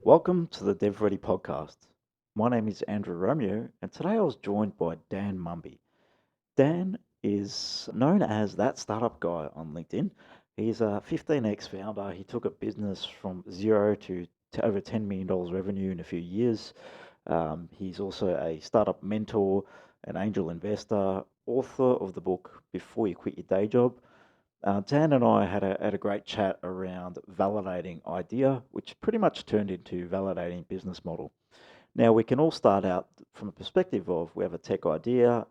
Welcome to the DevReady Podcast. My name is Andrew Romeo, and today I was joined by Dan Mumby. Dan is known as that startup guy on LinkedIn. He's a 15x founder. He took a business from zero to over $10 million revenue in a few years. He's also a startup mentor, an angel investor, author of the book Before You Quit Your Day Job. Dan and I had a great chat around validating idea, which pretty much turned into validating business model. Now, we can all start out from a perspective of we have a tech idea,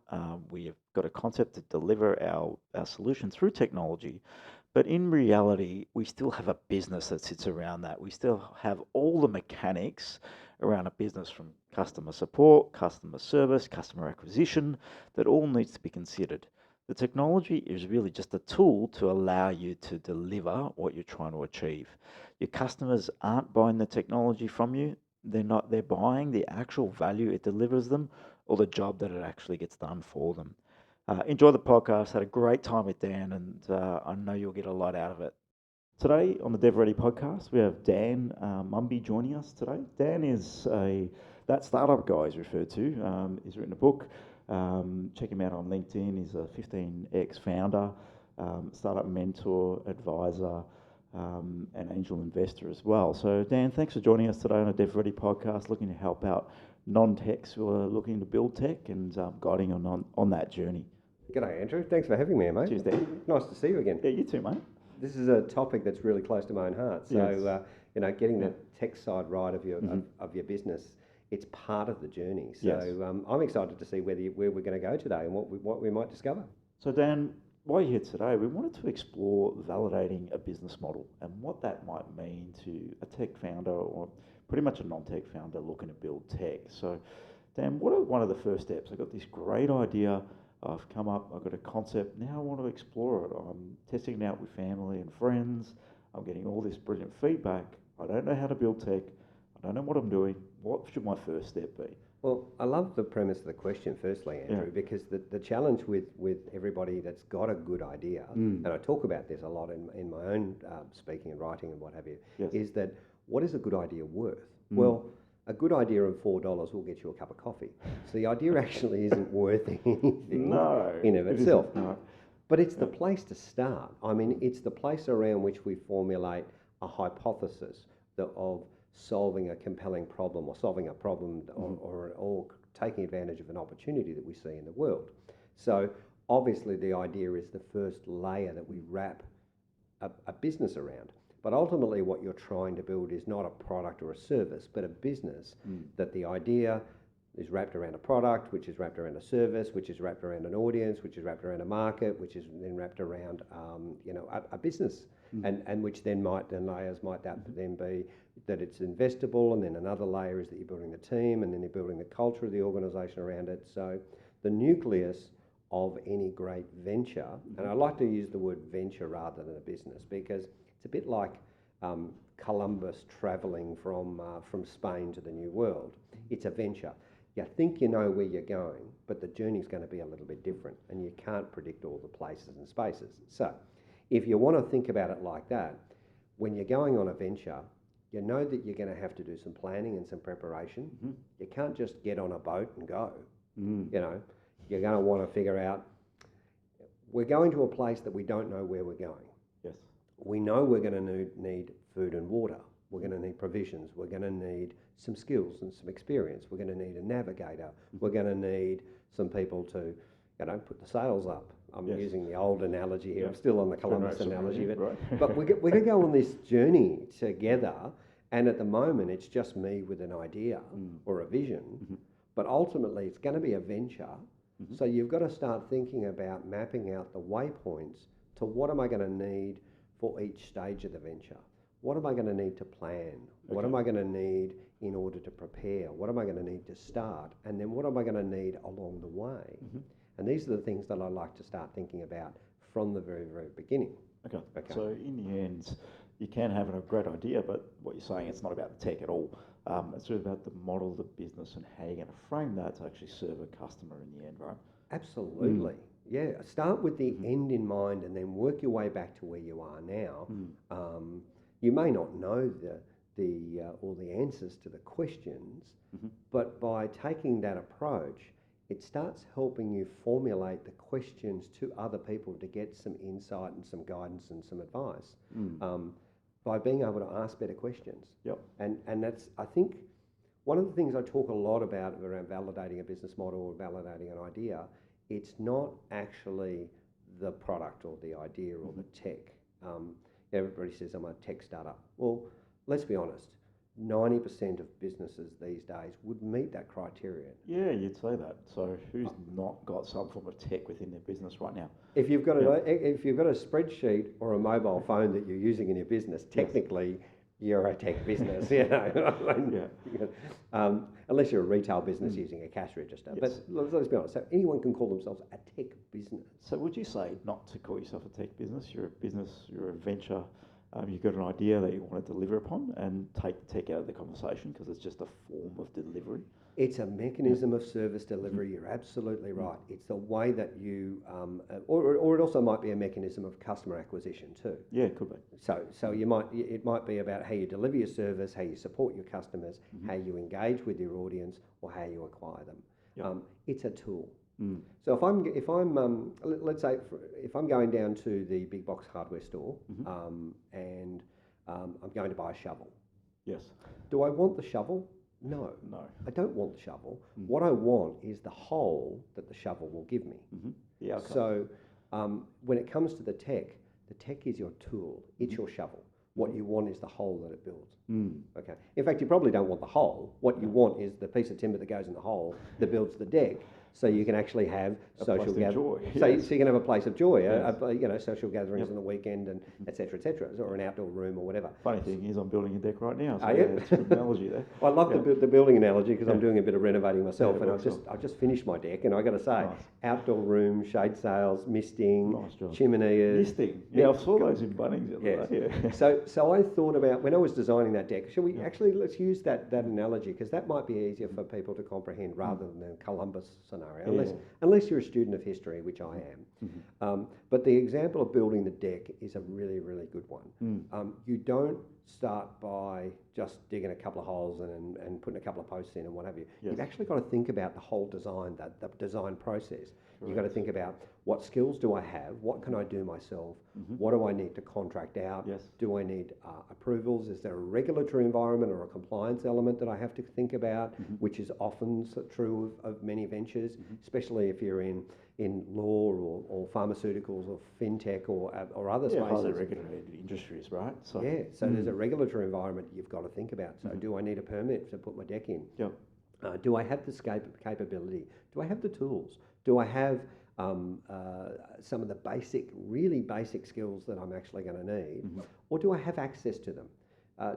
we have got a concept to deliver our solution through technology, but in reality, we still have a business that sits around that. We still have all the mechanics around a business from customer support, customer service, customer acquisition, that all needs to be considered. The technology is really just a tool to allow you to deliver what you're trying to achieve. Your customers aren't buying the technology from you, they're buying the actual value it delivers them or the job that it actually gets done for them. Enjoy the podcast. Had a great time with Dan, and I know you'll get a lot out of it. Today on the DevReady Podcast, we have Dan Mumby joining us today. Dan is that startup guy is referred to. He's written a book. Check him out on LinkedIn. He's a 15x founder, startup mentor, advisor, and angel investor as well. So, Dan, thanks for joining us today on the DevReady Podcast, looking to help out non-techs who are looking to build tech and guiding on that journey. G'day, Andrew. Thanks for having me, mate. Cheers, Dan. Nice to see you again. Yeah, you too, mate. This is a topic that's really close to my own heart. So, Yes. getting the tech side right of your business, it's part of the journey. So, Yes. I'm excited to see where we're going to go today and what we might discover. So, Dan, while you're here today, we wanted to explore validating a business model and what that might mean to a tech founder or pretty much a non-tech founder looking to build tech. So, Dan, what are one of the first steps? I've got this great idea. I've come up, I've got a concept. Now I want to explore it. I'm testing it out with family and friends. I'm getting all this brilliant feedback. I don't know how to build tech. I don't know what I'm doing. What should my first step be? Well, I love the premise of the question, firstly, Andrew, because the challenge with everybody that's got a good idea, and I talk about this a lot in my own speaking and writing and what have you, Yes. is that what is a good idea worth? Well, a good idea of $4 will get you a cup of coffee. So the idea actually isn't worth anything in of itself. No. But it's the place to start. I mean, it's the place around which we formulate a hypothesis of solving a compelling problem or solving a problem or taking advantage of an opportunity that we see in the world. So obviously the idea is the first layer that we wrap a business around. But ultimately what you're trying to build is not a product or a service, but a business that the idea is wrapped around a product, which is wrapped around a service, which is wrapped around an audience, which is wrapped around a market, which is then wrapped around a business, and which then layers might then be that it's investable, and then another layer is that you're building the team, and then you're building the culture of the organisation around it. So the nucleus of any great venture, and I like to use the word venture rather than a business because it's a bit like Columbus travelling from Spain to the New World. It's a venture. You think you know where you're going, but the journey's going to be a little bit different, and you can't predict all the places and spaces. So if you want to think about it like that, when you're going on a venture, you know that you're going to have to do some planning and some preparation. You can't just get on a boat and go. You're going to want to figure out, we're going to a place that we don't know where we're going. Yes. We know we're going to need food and water. We're going to need provisions. We're going to need some skills and some experience. We're going to need a navigator. We're going to need some people to, put the sails up. I'm using the old analogy here. I'm still on the Columbus analogy. But we're going to go on this journey together. And at the moment, it's just me with an idea or a vision. But ultimately, it's going to be a venture. So you've got to start thinking about mapping out the waypoints to what am I going to need for each stage of the venture. What am I going to need to plan? What am I going to need in order to prepare? What am I going to need to start? And then what am I going to need along the way? And these are the things that I like to start thinking about from the very, very beginning. Okay. So in the end, you can have a great idea, but what you're saying, it's not about the tech at all. It's really about the model, the business, and how you're going to frame that to actually serve a customer in the end, right? Absolutely. Yeah. Start with the end in mind and then work your way back to where you are now. You may not know all the answers to the questions, Mhm. but by taking that approach, it starts helping you formulate the questions to other people to get some insight and some guidance and some advice, by being able to ask better questions. Yep. And that's, I think, one of the things I talk a lot about around validating a business model or validating an idea. It's not actually the product or the idea or the tech. Everybody says I'm a tech startup. Well, let's be honest. 90% of businesses these days would meet that criterion. Yeah, you'd say that. So who's not got some form of tech within their business right now? If you've got if you've got a spreadsheet or a mobile phone that you're using in your business, technically you're a tech business. Unless you're a retail business using a cash register. Yes. But let's be honest. So anyone can call themselves a tech business. So would you say not to call yourself a tech business? You're a business, you're a venture. You've got an idea that you want to deliver upon and take the tech out of the conversation because it's just a form of delivery. It's a mechanism of service delivery. You're absolutely right. It's the way that you, or it also might be a mechanism of customer acquisition too. Yeah, it could be. So it might be about how you deliver your service, how you support your customers, how you engage with your audience, or how you acquire them. Yep. It's a tool. So if I'm let's say if I'm going down to the big box hardware store and I'm going to buy a shovel. Yes. Do I want the shovel? No. I don't want the shovel. What I want is the hole that the shovel will give me. The outcome. So when it comes to the tech is your tool. It's your shovel. What you want is the hole that it builds. Okay. In fact, you probably don't want the hole. What you want is the piece of timber that goes in the hole that builds the deck. So you can actually have social gatherings. So you can have a place of joy, social gatherings on the weekend and et cetera, or an outdoor room or whatever. Funny thing is, I'm building a deck right now. So it's a good analogy there. I love the building analogy because I'm doing a bit of renovating myself, and I've just finished my deck, and I got to say, outdoor room, shade sails, misting, chimeneas. Misting. Yeah, I saw those in Bunnings the other day. Yeah. So I thought about when I was designing that deck. Shall we let's use that analogy because that might be easier for people to comprehend rather than the Columbus scenario. Unless you're a student of history, which I am. But the example of building the deck is a really, really good one. You don't start by just digging a couple of holes and putting a couple of posts in and what have you. You've actually got to think about the whole design, the design process. You've got to think about what skills do I have? What can I do myself? What do I need to contract out? Do I need approvals? Is there a regulatory environment or a compliance element that I have to think about, which is often true of many ventures, especially if you're in law or pharmaceuticals or fintech or other spaces. Highly regulated industries, right? So there's a regulatory environment you've got to think about. So do I need a permit to put my deck in? Yep. Do I have the capability? Do I have the tools? Do I have some of the really basic skills that I'm actually going to need? Or do I have access to them?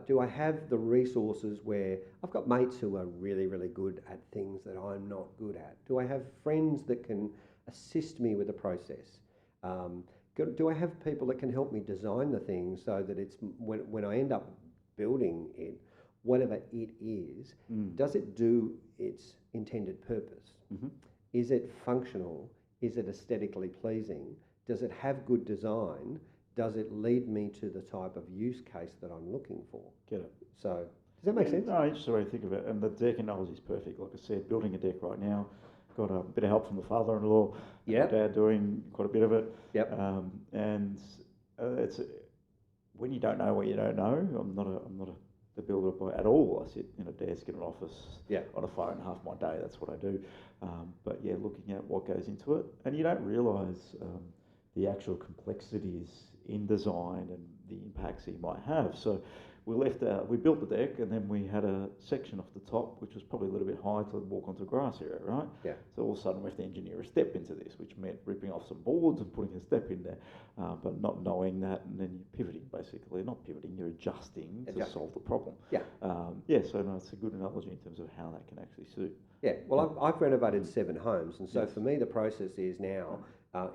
Do I have the resources where I've got mates who are really, really good at things that I'm not good at? Do I have friends that can assist me with the process? Do I have people that can help me design the thing so that it's when I end up building it, whatever it is, does it do its intended purpose? Is it functional? Is it aesthetically pleasing? Does it have good design? Does it lead me to the type of use case that I'm looking for? Get it. So, does that make sense? No, interesting way to think of it. And the deck analogy is perfect. Like I said, building a deck right now, got a bit of help from the father-in-law. My dad doing quite a bit of it. It's when you don't know what you don't know. I'm not the builder boy at all. I sit in a desk in an office on a phone half my day. That's what I do. But looking at what goes into it, and you don't realise the actual complexities in design and the impacts that you might have. So we built the deck, and then we had a section off the top, which was probably a little bit high to walk onto a grass area, right? Yeah. So all of a sudden we have to engineer a step into this, which meant ripping off some boards and putting a step in there, but not knowing that, and then you're pivoting basically. Not pivoting, you're adjusting to solve the problem. Yeah. So no, it's a good analogy in terms of how that can actually suit. Yeah, well, I've renovated 7 homes, and so for me the process is now,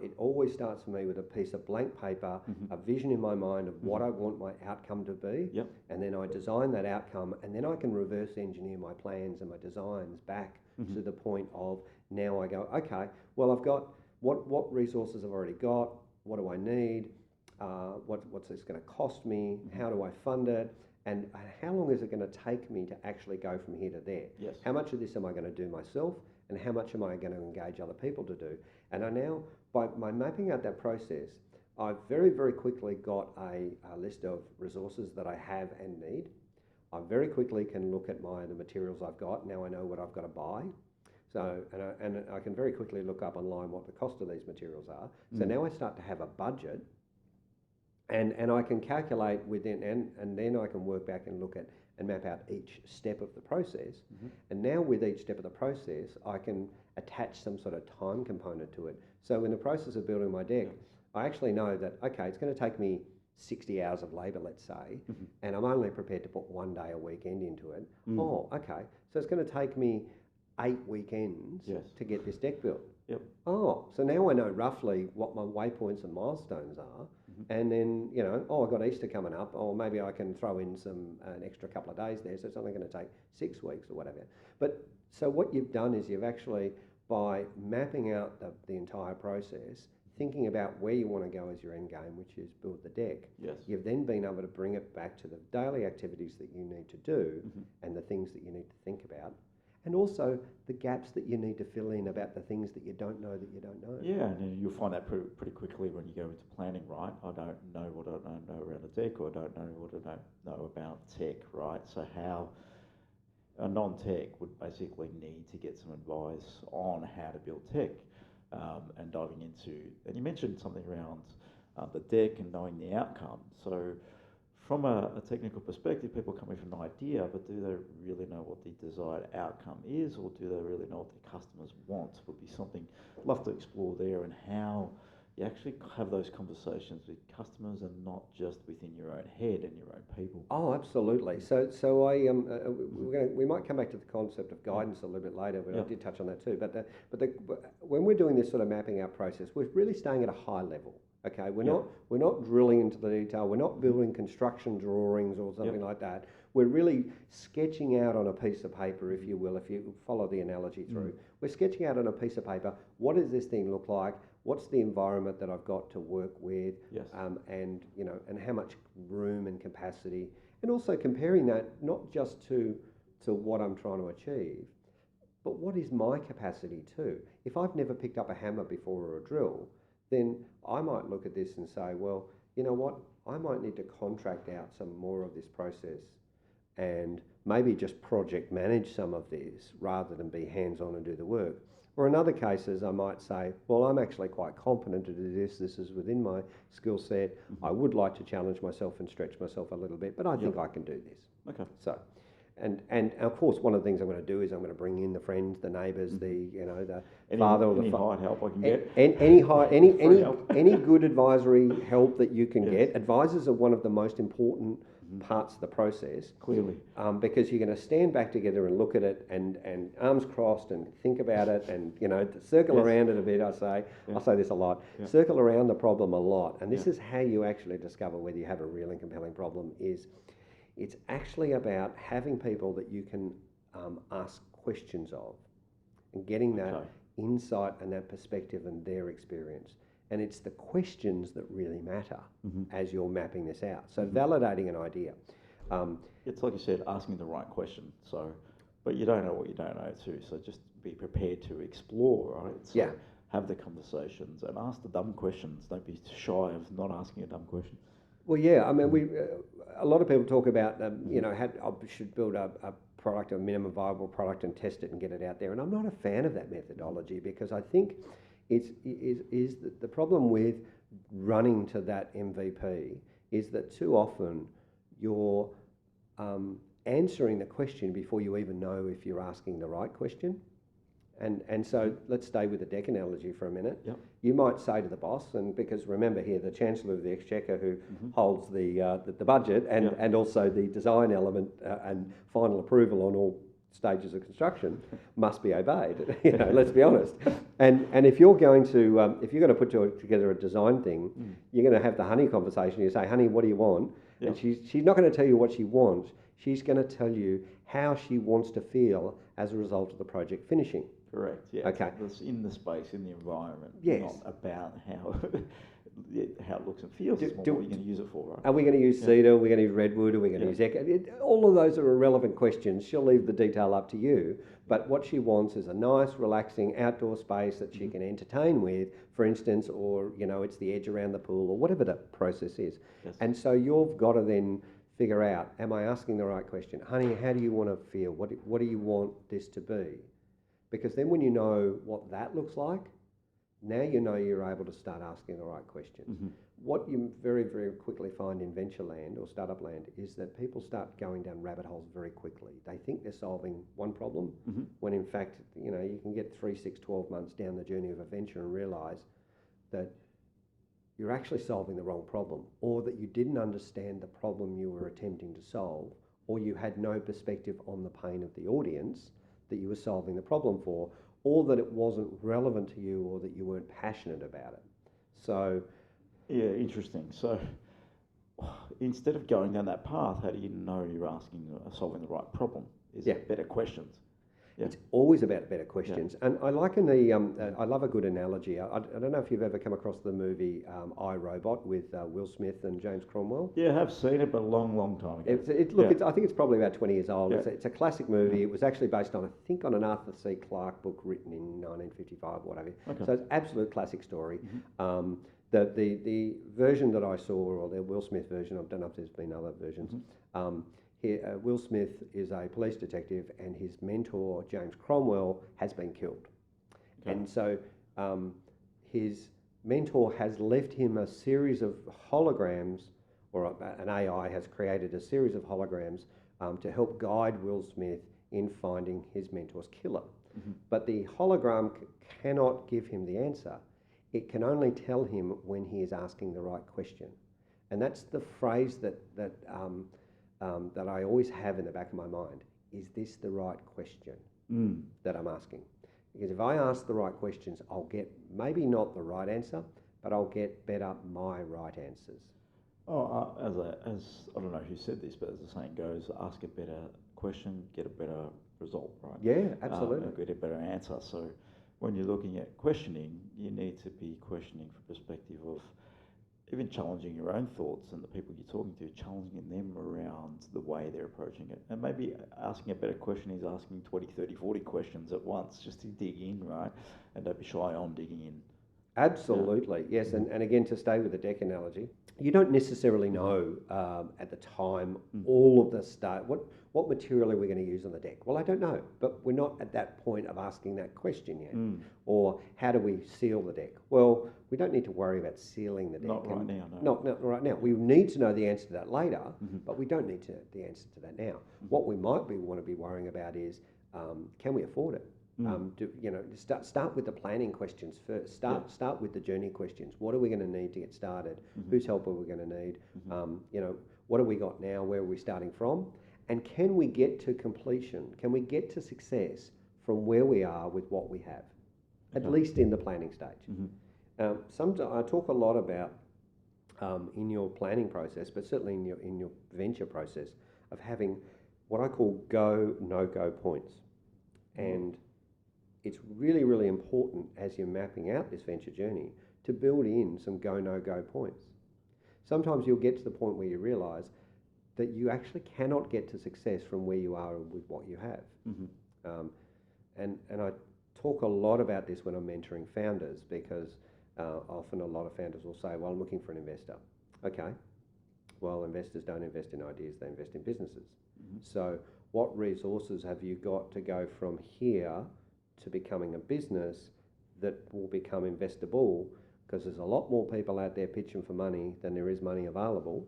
it always starts for me with a piece of blank paper, a vision in my mind of what I want my outcome to be, and then I design that outcome, and then I can reverse engineer my plans and my designs back to the point of now I go, okay, well I've got, what resources I've already got, what do I need, what's this going to cost me, how do I fund it, and how long is it going to take me to actually go from here to there? Yes. How much of this am I going to do myself, and how much am I going to engage other people to do? And I now, by mapping out that process, I've very, very quickly got a list of resources that I have and need. I very quickly can look at the materials I've got. Now I know what I've got to buy. So, and I can very quickly look up online what the cost of these materials are. So now I start to have a budget, and I can calculate within, and then I can work back and look at and map out each step of the process. And now with each step of the process, I can attach some sort of time component to it. So in the process of building my deck, I actually know that, okay, it's going to take me 60 hours of labour, let's say, and I'm only prepared to put 1 day a weekend into it. Oh, okay. So it's going to take me 8 weekends to get this deck built. Yep. Oh, so now I know roughly what my waypoints and milestones are. And then, I've got Easter coming up, or maybe I can throw in an extra couple of days there, so it's only going to take 6 weeks or whatever. But so what you've done is you've actually, by mapping out the entire process, thinking about where you want to go as your end game, which is build the deck, you've then been able to bring it back to the daily activities that you need to do and the things that you need to think about, and also the gaps that you need to fill in about the things that you don't know that you don't know. Yeah, and you'll find that pretty quickly when you go into planning, right? I don't know what I don't know around a deck, or I don't know what I don't know about tech, right? So how a non-tech would basically need to get some advice on how to build tech, and diving into, and you mentioned something around the deck and knowing the outcome. So from a technical perspective, people come with an idea, but do they really know what the desired outcome is, or do they really know what their customers want? Would be something I'd love to explore there, and how you actually have those conversations with customers and not just within your own head and your own people. Oh, absolutely. So we might come back to the concept of guidance a little bit later, but I did touch on that too. But when we're doing this sort of mapping out process, we're really staying at a high level. Okay, we're not drilling into the detail. We're not building construction drawings or something like that. We're really sketching out on a piece of paper, if you will, if you follow the analogy through. We're sketching out on a piece of paper, what does this thing look like? What's the environment that I've got to work with? And how much room and capacity, and also comparing that not just to what I'm trying to achieve, but what is my capacity too? If I've never picked up a hammer before or a drill, then I might look at this and say, well, you know what, I might need to contract out some more of this process and maybe just project manage some of this rather than be hands-on and do the work. Or in other cases, I might say, well, I'm actually quite competent to do this. This is within my skill set. I would like to challenge myself and stretch myself a little bit, but I think I can do this. Okay. So, and of course, one of the things I'm going to do is I'm going to bring in the friends, the neighbours, the father or the hired help I can get. Any good advisory help that you can get. Advisors are one of the most important parts of the process. Clearly. Because you're going to stand back together and look at it and arms crossed and think about it and, circle around it a bit, I say this a lot, circle around the problem a lot. And this is how you actually discover whether you have a real and compelling problem. It's actually about having people that you can ask questions of and getting that insight and that perspective and their experience. And it's the questions that really matter as you're mapping this out. So validating an idea. It's like you said, asking the right question. So, but you don't know what you don't know too. So just be prepared to explore, right? So have the conversations and ask the dumb questions. Don't be shy of not asking a dumb question. Well, yeah. I mean, a lot of people talk about, I should build a product, a minimum viable product, and test it and get it out there. And I'm not a fan of that methodology because I think the problem with running to that MVP is that too often you're answering the question before you even know if you're asking the right question. And so let's stay with the deck analogy for a minute. You might say to the boss, and because remember here, the Chancellor of the Exchequer who holds the budget and also the design element and final approval on all stages of construction must be obeyed. Let's be honest. And if you're going to put together a design thing, you're going to have the honey conversation. You say, honey, what do you want? And she's not going to tell you what she wants. She's going to tell you how she wants to feel as a result of the project finishing. Correct. Yeah. Okay. It's in the space, in the environment. Yes. Not about how how it looks and feels. It's more what you're going to use it for, right? Are we going to use cedar? Are we going to use redwood? Are we going to use all of those are irrelevant questions. She'll leave the detail up to you. But what she wants is a nice, relaxing outdoor space that she can entertain with, for instance, or, it's the edge around the pool or whatever the process is. Yes. And so you've got to then figure out, am I asking the right question? Honey, how do you want to feel? What do you want this to be? Because then when you know what that looks like, now you know you're able to start asking the right questions. Mm-hmm. What you very, very quickly find in venture land or startup land is that people start going down rabbit holes very quickly. They think they're solving one problem, when in fact, you can get 3, 6, 12 months down the journey of a venture and realise that you're actually solving the wrong problem, or that you didn't understand the problem you were attempting to solve, or you had no perspective on the pain of the audience that you were solving the problem for, or that it wasn't relevant to you, or that you weren't passionate about it. So, yeah, interesting. So instead of going down that path, how do you know you're solving the right problem? Is it better questions? Yeah. It's always about better questions. And I liken I love a good analogy. I don't know if you've ever come across the movie I, Robot with Will Smith and James Cromwell. Yeah, I have seen it, but a long, long time ago. I think it's probably about 20 years old. Yeah. It's a classic movie. It was actually based on, I think, on an Arthur C. Clarke book written in 1955 or whatever. Okay. So it's an absolute classic story. The version that I saw, or the Will Smith version, I don't know if there's been other versions, Will Smith is a police detective, and his mentor, James Cromwell, has been killed. Okay. And so his mentor has left him a series of holograms, or an AI has created a series of holograms to help guide Will Smith in finding his mentor's killer. But the hologram cannot give him the answer. It can only tell him when he is asking the right question. And that's the phrase that I always have in the back of my mind. Is this the right question that I'm asking? Because if I ask the right questions, I'll get maybe not the right answer, but I'll get better my right answers. Oh, as I don't know who said this, but as the saying goes, ask a better question, get a better result, right? Yeah, absolutely. Get a better answer. So when you're looking at questioning, you need to be questioning from perspective of even challenging your own thoughts and the people you're talking to, challenging them around the way they're approaching it. And maybe asking a better question is asking 20, 30, 40 questions at once just to dig in, right? And don't be shy on digging in. Absolutely, yes. And again, to stay with the deck analogy, you don't necessarily know at the time all of the start. What material are we going to use on the deck? Well, I don't know, but we're not at that point of asking that question yet. Or how do we seal the deck? Well, we don't need to worry about sealing the deck. Not right now, no. Not right now. We need to know the answer to that later, but we don't need the answer to that now. What we might want to be worrying about is, can we afford it? Start with the planning questions first. Start with the journey questions. What are we going to need to get started? Whose help are we going to need? What have we got now? Where are we starting from? And can we get to completion? Can we get to success from where we are with what we have, at least in the planning stage? I talk a lot about in your planning process, but certainly in your venture process, of having what I call go, no-go points. And it's really, really important as you're mapping out this venture journey to build in some go, no-go points. Sometimes you'll get to the point where you realise that you actually cannot get to success from where you are with what you have. And I talk a lot about this when I'm mentoring founders, because often a lot of founders will say, well, I'm looking for an investor. Okay, well, investors don't invest in ideas, they invest in businesses. So what resources have you got to go from here to becoming a business that will become investable? Because there's a lot more people out there pitching for money than there is money available.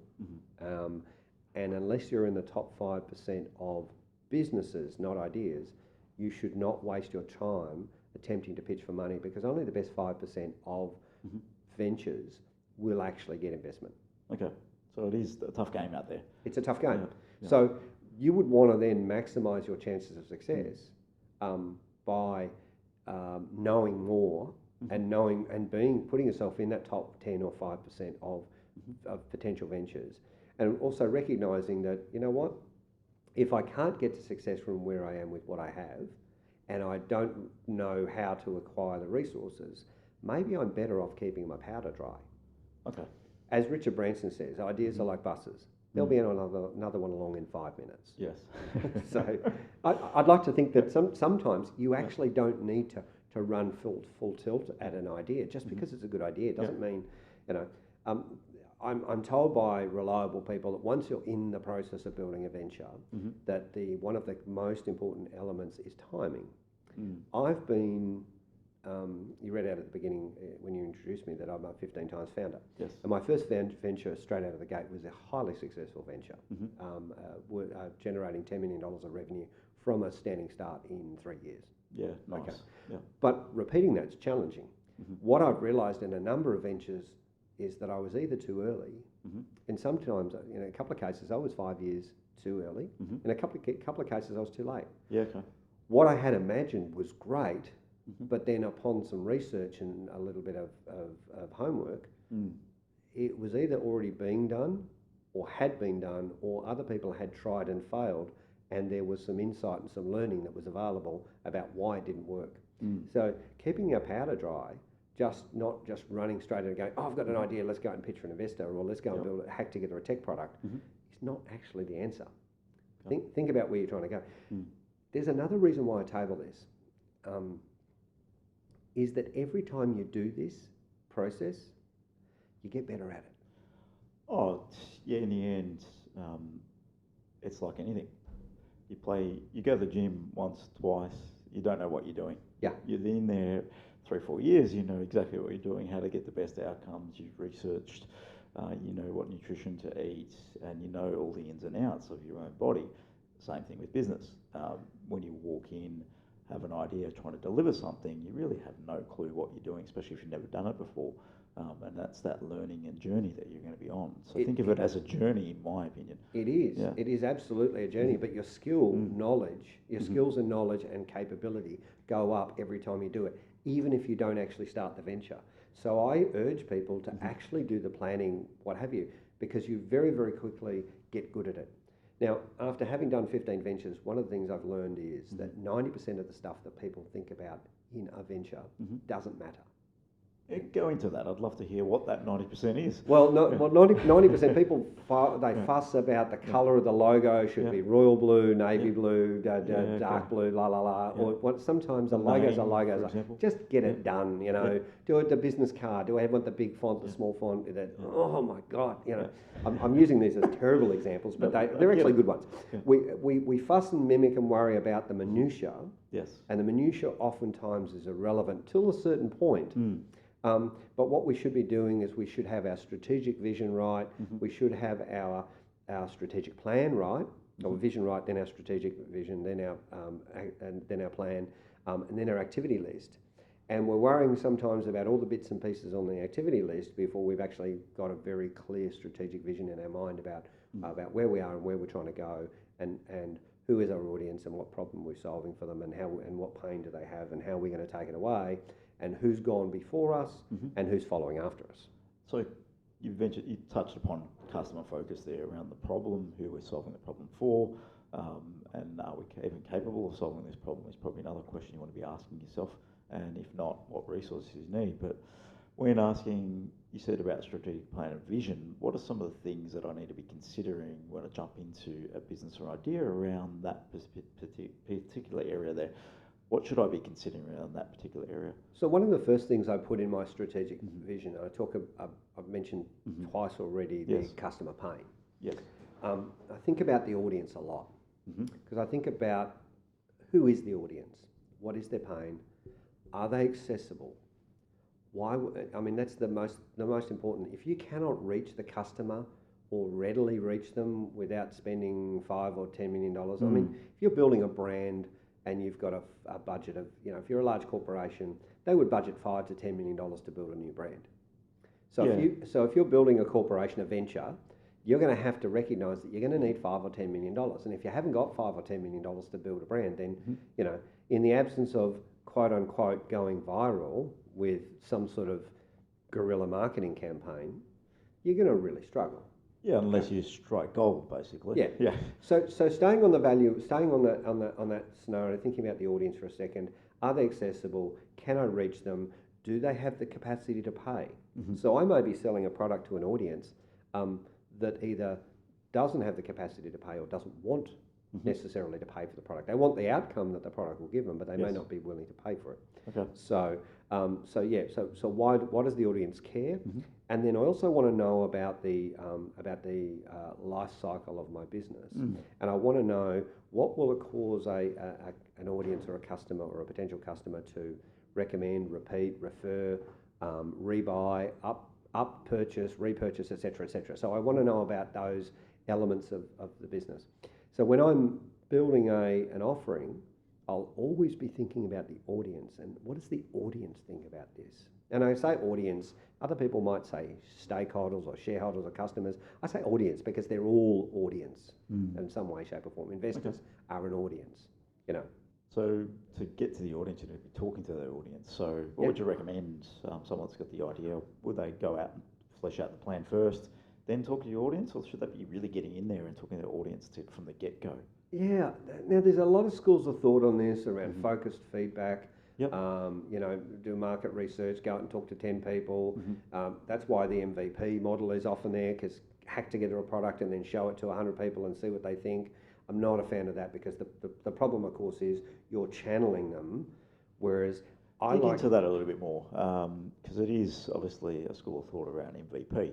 And unless you're in the top 5% of businesses, not ideas, you should not waste your time attempting to pitch for money, because only the best 5% of ventures will actually get investment. Okay, so it is a tough game out there. It's a tough game. So you would want to then maximise your chances of success by knowing more and putting yourself in that top 10 or 5% of potential ventures. And also recognising that, you know what, if I can't get to success from where I am with what I have, and I don't know how to acquire the resources, maybe I'm better off keeping my powder dry. Okay. As Richard Branson says, ideas are like buses. There'll be another one along in 5 minutes. Yes. So I'd like to think that sometimes you actually don't need to run full tilt at an idea. Just because it's a good idea doesn't mean, you know, I'm told by reliable people that once you're in the process of building a venture, that one of the most important elements is timing. I've been, you read out at the beginning when you introduced me that I'm a 15 times founder. Yes. And my first venture straight out of the gate was a highly successful venture, generating $10 million of revenue from a standing start in 3 years. Yeah, nice. Okay. Yeah. But repeating that's challenging. What I've realised in a number of ventures is that I was either too early, and sometimes, in a couple of cases, I was 5 years too early. In a couple of cases, I was too late. Yeah, okay. What I had imagined was great, but then upon some research and a little bit of homework, it was either already being done or had been done, or other people had tried and failed, and there was some insight and some learning that was available about why it didn't work. So keeping your powder dry, not just running straight in and going, oh, I've got an idea, let's go and pitch for an investor, or let's go and hack together a tech product, is not actually the answer. Think about where you're trying to go. There's another reason why I table this, is that every time you do this process, you get better at it. Oh, yeah, in the end, it's like anything. You go to the gym once, twice, you don't know what you're doing. Yeah. You're in there 3-4 years, you know exactly what you're doing, how to get the best outcomes, you've researched, you know what nutrition to eat, and you know all the ins and outs of your own body. Same thing with business. When you walk in, have an idea, trying to deliver something, you really have no clue what you're doing, especially if you've never done it before. And that's that learning and journey that you're going to be on. So think of it as a journey, in my opinion. It is. Yeah. It is absolutely a journey, but your skills and knowledge and capability go up every time you do it, even if you don't actually start the venture. So I urge people to actually do the planning, what have you, because you very, very quickly get good at it. Now, after having done 15 ventures, one of the things I've learned is that 90% of the stuff that people think about in a venture doesn't matter. Go into that. I'd love to hear what that 90% is. Well, 90% people fuss about the colour of the logo. Should be royal blue, navy blue, dark blue, la la la. Or sometimes the logos are logos. Just get it done. You know, do it the business card. Do I want the big font, the small font? Oh my God! You know, I'm using these as terrible examples, but they're actually good ones. We fuss and mimic and worry about the minutiae. Yes. And the minutiae oftentimes is irrelevant till a certain point. But what we should be doing is we should have our strategic vision right. We should have our strategic plan right, or vision right, then our strategic vision, then our plan, and then our activity list. And we're worrying sometimes about all the bits and pieces on the activity list before we've actually got a very clear strategic vision in our mind about where we are and where we're trying to go, and who is our audience and what problem we're solving for them, and what pain do they have, and how we're going to take it away, and who's gone before us and who's following after us. So you touched upon customer focus there around the problem, who we're solving the problem for, and are we even capable of solving this problem is probably another question you want to be asking yourself, and if not, what resources you need. But when asking, you said about strategic plan and vision, what are some of the things that I need to be considering when I jump into a business or idea around that particular area there? What should I be considering around that particular area? So one of the first things I put in my strategic vision, I've mentioned twice already, the customer pain. Yes. I think about the audience a lot, because I think about who is the audience, what is their pain, are they accessible? Why? I mean, that's the most important. If you cannot reach the customer or readily reach them without spending $5 or $10 million, I mean, if you're building a brand and you've got a budget of, if you're a large corporation, they would budget $5 to $10 million to build a new brand. So if you're building a corporation, a venture, you're going to have to recognise that you're going to need $5 or $10 million. And if you haven't got $5 or $10 million to build a brand, then in the absence of quote unquote going viral with some sort of guerrilla marketing campaign, you're going to really struggle. Yeah, unless you strike gold, basically. Yeah. So staying on that scenario, thinking about the audience for a second, are they accessible? Can I reach them? do they have the capacity to pay? Mm-hmm. So I may be selling a product to an audience that either doesn't have the capacity to pay or doesn't want necessarily to pay for the product. They want the outcome that the product will give them, but they may not be willing to pay for it. Okay. So why does the audience care? And then I also want to know about the life cycle of my business, and I want to know what will it cause an audience or a customer or a potential customer to recommend, repeat, refer, rebuy, up purchase, repurchase, etc., etc. So I want to know about those elements of the business. So when I'm building an offering, I'll always be thinking about the audience and what does the audience think about this? And I say audience, other people might say stakeholders or shareholders or customers. I say audience because they're all audience in some way, shape or form. Investors are an audience, you know. So to get to the audience, you need to be talking to the audience. So what would you recommend someone's got the idea? Would they go out and flesh out the plan first, then talk to the audience, or should they be really getting in there and talking to the audience from the get-go? Yeah, now there's a lot of schools of thought on this around focused feedback. Yep. You know, do market research, go out and talk to 10 people. That's why the MVP model is often there, because hack together a product and then show it to 100 people and see what they think. I'm not a fan of that because the problem, of course, is you're channeling them, whereas Dig into that a little bit more, because it is obviously a school of thought around MVP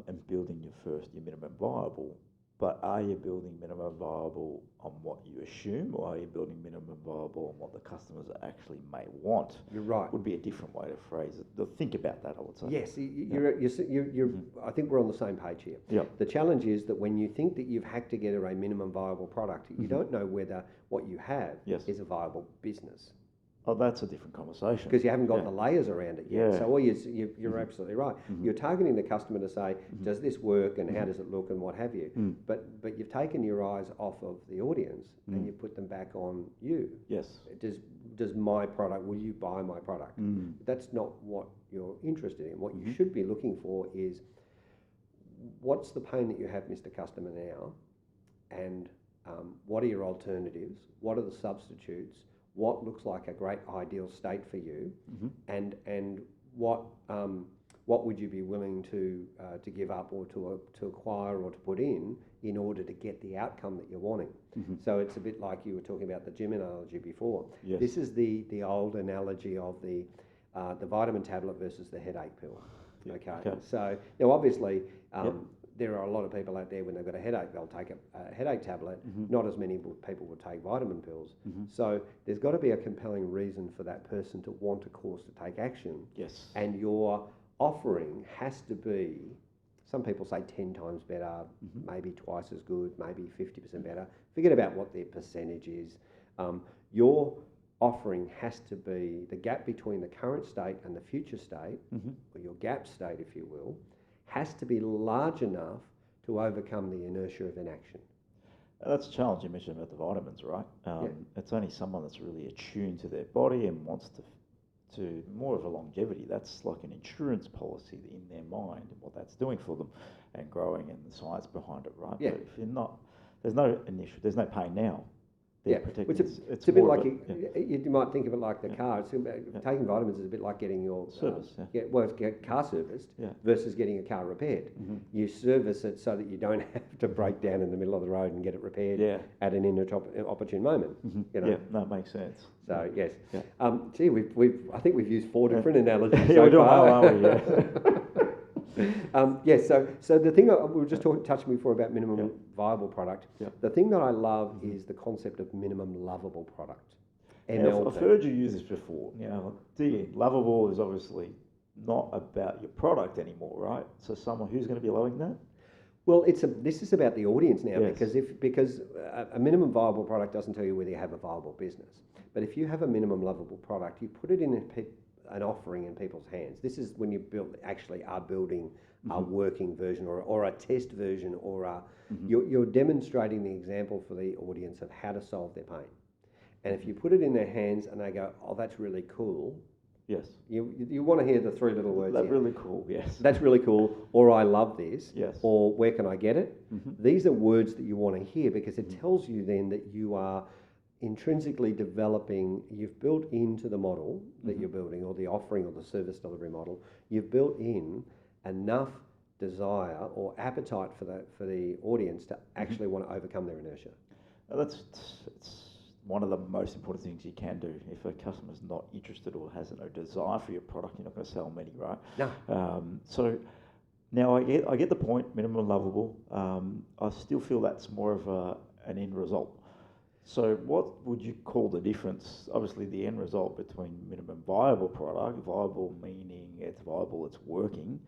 and building your minimum viable. But are you building minimum viable on what you assume, or are you building minimum viable on what the customers actually may want? You're right. Would be a different way to phrase it. Think about that, I would say. Yes, you're I think we're on the same page here. Yep. The challenge is that when you think that you've hacked together a minimum viable product, you don't know whether what you have is a viable business. Oh, that's a different conversation. Because you haven't got the layers around it yet. Yeah. So you're absolutely right. You're targeting the customer to say, does this work and how does it look and what have you. But you've taken your eyes off of the audience and you put them back on you. Yes. Does my product, will you buy my product? That's not what you're interested in. What you should be looking for is, what's the pain that you have, Mr. Customer, now? And what are your alternatives? What are the substitutes? What looks like a great ideal state for you, and what would you be willing to give up or to acquire or to put in order to get the outcome that you're wanting? So it's a bit like you were talking about the gym analogy before. Yes. This is the old analogy of the vitamin tablet versus the headache pill. Okay. So now obviously. There are a lot of people out there, when they've got a headache, they'll take a headache tablet. Not as many people would take vitamin pills. So there's got to be a compelling reason for that person to want a course to take action. Yes. And your offering has to be, some people say 10 times better, maybe twice as good, maybe 50% better. Forget about what their percentage is. Your offering has to be the gap between the current state and the future state, or your gap state, if you will, has to be large enough to overcome the inertia of inaction. That's a challenge you mentioned about the vitamins, right? It's only someone that's really attuned to their body and wants to more of a longevity. That's like an insurance policy in their mind and what that's doing for them, and growing and the science behind it, right? Yeah. But if you're not, there's no pain now. It's a bit like you might think of it like the car. Taking vitamins is a bit like getting your service. Get car serviced versus getting a car repaired. You service it so that you don't have to break down in the middle of the road and get it repaired at an inopportune moment. You know? Yeah, that makes sense. So yes, Yeah. I think we've used 4 different analogies Yeah, so we're doing far. well, aren't we? Yes, so the thing we were just touching before about minimum viable product. The thing that I love is the concept of minimum lovable product. MLP. I've heard you use this before. Lovable is obviously not about your product anymore, right? So someone who's going to be loving that. Well, this is about the audience now, because a minimum viable product doesn't tell you whether you have a viable business. But if you have a minimum lovable product, you put it in an offering in people's hands. This is when you are building a working version or a test version, or you're demonstrating the example for the audience of how to solve their pain. And if you put it in their hands and they go, oh, that's really cool. Yes. You want to hear the 3 little words. That's really cool, yes. That's really cool, or I love this, yes. Or where can I get it? These are words that you want to hear, because it tells you then that you are intrinsically developing, you've built into the model that you're building, or the offering or the service delivery model, you've built in enough desire or appetite for the audience to actually want to overcome their inertia. It's one of the most important things you can do. If a customer's not interested or has no desire for your product, you're not going to sell many, right? No. So now I get the point, minimum lovable. I still feel that's more of an end result. So what would you call the difference? Obviously, the end result between minimum viable product, viable meaning it's viable, it's working,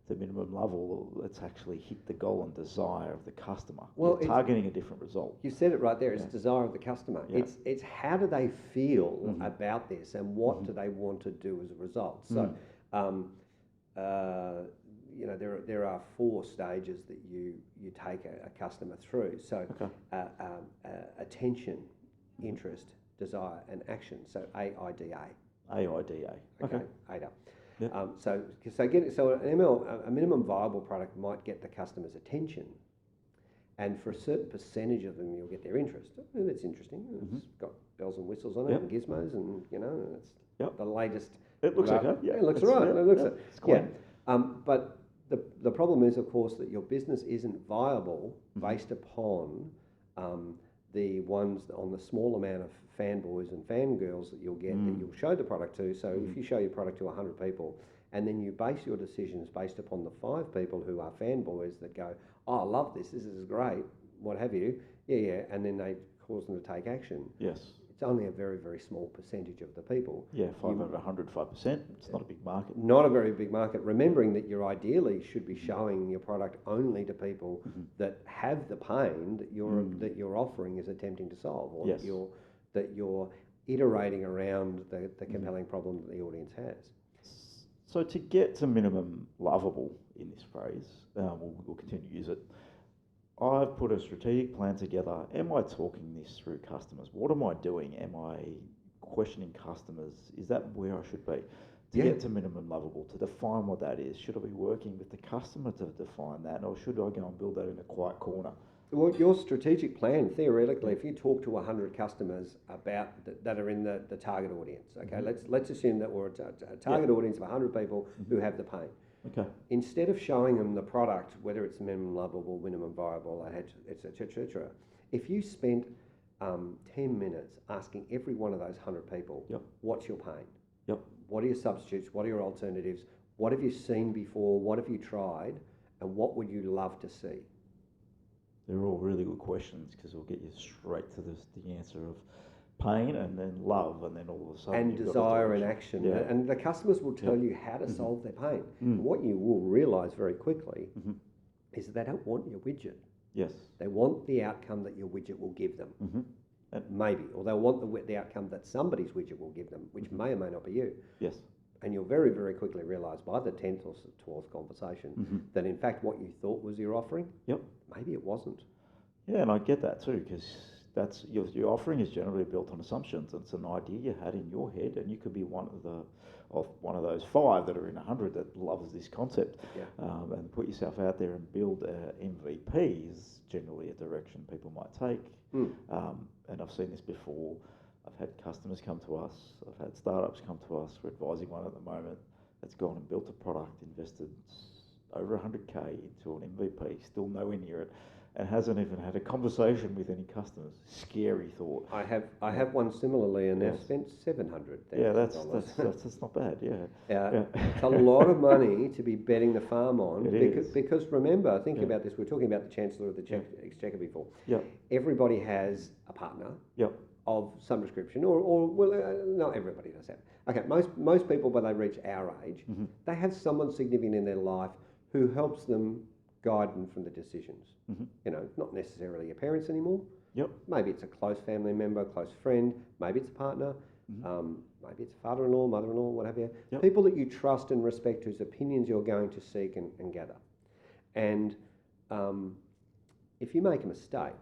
the minimum level, let's actually hit the goal and desire of the customer. Well, you're targeting a different result. You said it right there. It's desire of the customer. Yeah. It's how do they feel about this, and what do they want to do as a result. So, there are 4 stages that you take a customer through. So, attention, interest, desire, and action. So AIDA. AIDA. Okay. AIDA. Yep. A minimum viable product might get the customer's attention, and for a certain percentage of them, you'll get their interest. And it's interesting. It's got bells and whistles on it, and gizmos, and it's the latest. It looks okay. Yeah, it looks all right. It looks it's clean. But the problem is, of course, that your business isn't viable based upon the ones on the small amount of fanboys and fangirls that you'll get that you'll show the product to. So if you show your product to 100 people, and then you base your decisions based upon the 5 people who are fanboys that go, oh, I love this is great, what have you, and then they cause them to take action. Yes. It's only a very, very small percentage of the people. Yeah, 5%. It's not a big market. Not a very big market. Remembering that you ideally should be showing your product only to people that have the pain that your offering is attempting to solve, or that you're iterating around the compelling problem that the audience has. So to get to minimum lovable in this phrase, we'll continue to use it. I've put a strategic plan together. Am I talking this through customers? What am I doing? Am I questioning customers? Is that where I should be? To get to minimum lovable, to define what that is, should I be working with the customer to define that, or should I go and build that in a quiet corner? Well, your strategic plan, theoretically, if you talk to 100 customers about that are in the target audience, okay, let's assume that we're a target audience of 100 people who have the pain. Okay. Instead of showing them the product, whether it's minimum lovable, minimum viable, etc., if you spent 10 minutes asking every one of those 100 people, what's your pain? Yep. What are your substitutes? What are your alternatives? What have you seen before? What have you tried? And what would you love to see? They're all really good questions, because we'll get you straight to the answer of pain, and then love, and then all of a sudden and desire and action. Yeah. And the customers will tell you how to solve their pain. And what you will realise very quickly is that they don't want your widget. Yes. They want the outcome that your widget will give them. Maybe. Or they'll want the outcome that somebody's widget will give them, which may or may not be you. Yes. And you'll very, very quickly realise by the 10th or 12th conversation that in fact what you thought was your offering, maybe it wasn't. Yeah, and I get that too, because that's your offering is generally built on assumptions. It's an idea you had in your head, and you could be one of those 5 that are in 100 that loves this concept, and put yourself out there and build MVP is generally a direction people might take. And I've seen this before. I've had customers come to us. I've had startups come to us. We're advising one at the moment that's gone and built a product, invested over 100K into an MVP, still nowhere near it, and hasn't even had a conversation with any customers. Scary thought. I have one similarly, and they've spent $700,000. Yeah, that's not bad. Yeah. It's a lot of money to be betting the farm on. It because remember, think about this. We're talking about the Chancellor of the Exchequer before. Yeah. Everybody has a partner. Yep. Of some description, not everybody does that. Okay, most people, when they reach our age, they have someone significant in their life who helps them guide them from the decisions. Not necessarily your parents anymore. Yep. Maybe it's a close family member, close friend. Maybe it's a partner. Maybe it's a father-in-law, mother-in-law, what have you. Yep. People that you trust and respect, whose opinions you're going to seek and gather. And if you make a mistake,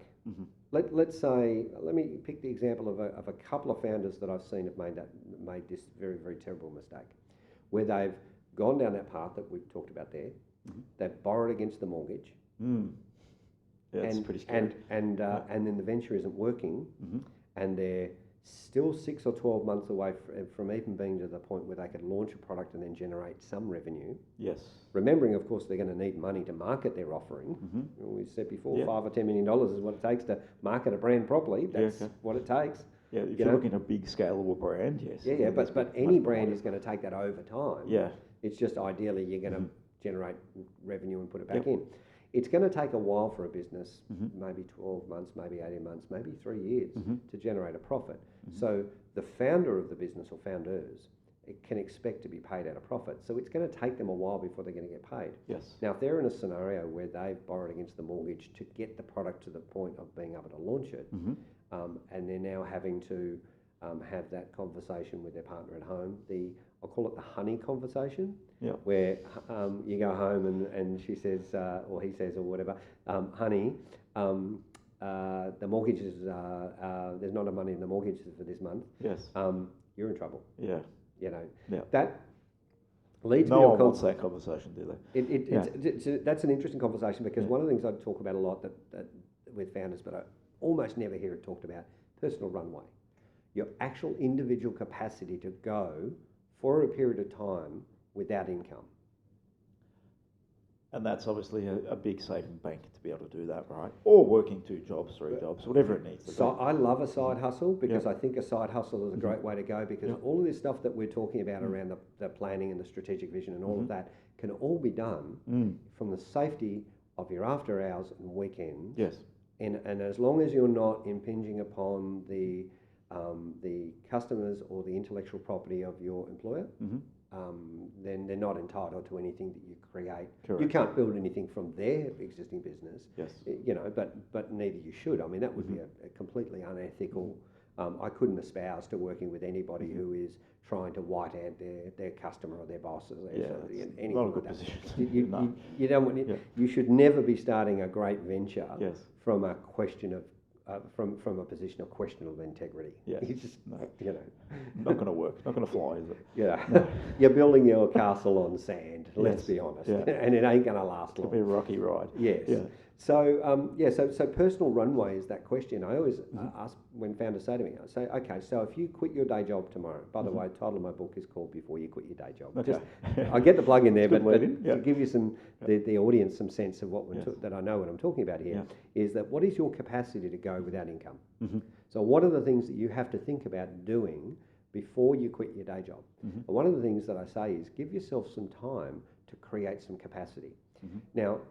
let's say, let me pick the example of a couple of founders that I've seen have made this very, very terrible mistake, where they've gone down that path that we've talked about there. They've borrowed against the mortgage. Yeah, it's pretty scary. And then the venture isn't working, and they're still 6 or 12 months away from even being to the point where they could launch a product and then generate some revenue. Yes. Remembering, of course, they're going to need money to market their offering. Mm-hmm. We said before, Yeah. $5 or $10 million is what it takes to market a brand properly. That's what it takes. Yeah, if you're looking at a big scalable brand, yes. Yeah, but any brand is going to take that over time. Yeah. It's just ideally you're going to generate revenue and put it back Yep. in. It's going to take a while for a business, Mm-hmm. maybe 12 months, maybe 18 months, maybe 3 years Mm-hmm. to generate a profit. Mm-hmm. So the founder of the business or founders can expect to be paid out a profit. So it's going to take them a while before they're going to get paid. Yes. Now, if they're in a scenario where they've borrowed against the mortgage to get the product to the point of being able to launch it, Mm-hmm. and they're now having to have that conversation with their partner at home, I'll call it the honey conversation, Yep. where you go home and she says, or he says, or whatever, honey, the mortgage is, there's not enough money in the mortgage for this month. Yes. You're in trouble. Yeah. You know, Yeah. that leads me No to one wants that conversation, do they? that's an interesting conversation because one of the things I talk about a lot that with founders, but I almost never hear it talked about, personal runway. Your actual individual capacity to go for a period of time without income. And that's obviously a big saving bank to be able to do that, right? Or working 2 jobs, 3 jobs, whatever it needs to So be. I love a side hustle because I think a side hustle is a great way to go because Yep. all of this stuff that we're talking about around the planning and the strategic vision and all of that can all be done from the safety of your after hours and weekends. Yes. And as long as you're not impinging upon the customers or the intellectual property of your employer, then they're not entitled to anything that you create. Correct. You can't build anything from their existing business. Yes. You know, but neither you should. I mean, that would be a completely unethical. I couldn't espouse to working with anybody who is trying to white ant their customer or their boss. It's not a good position. No. You don't want. You should never be starting a great venture Yes. from a question of from a position of questionable integrity. Yes. You just, No. you know. Not going to work. Not going to fly, is it? Yeah. No. You're building your castle on sand, let's Yes. be honest. Yeah. And it ain't going to last It'll long. be a rocky ride. Yes. Yeah. So personal runway is that question. I always ask when founders say to me, I say, okay, so if you quit your day job tomorrow, by the way, the title of my book is called Before You Quit Your Day Job. Okay. Just, I get the plug in there, but Yeah. to give you the audience some sense of what that I know what I'm talking about here, is that what is your capacity to go without income? So what are the things that you have to think about doing before you quit your day job? And one of the things that I say is give yourself some time to create some capacity. Now,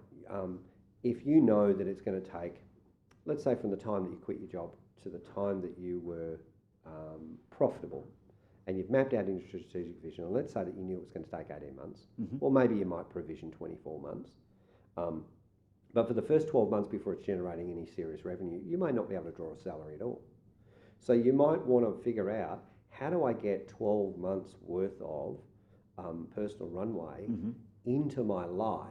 if you know that it's going to take, let's say from the time that you quit your job to the time that you were profitable, and you've mapped out into strategic vision, and let's say that you knew it was going to take 18 months, or maybe you might provision 24 months, but for the first 12 months before it's generating any serious revenue, you may not be able to draw a salary at all. So you might want to figure out, how do I get 12 months worth of personal runway into my life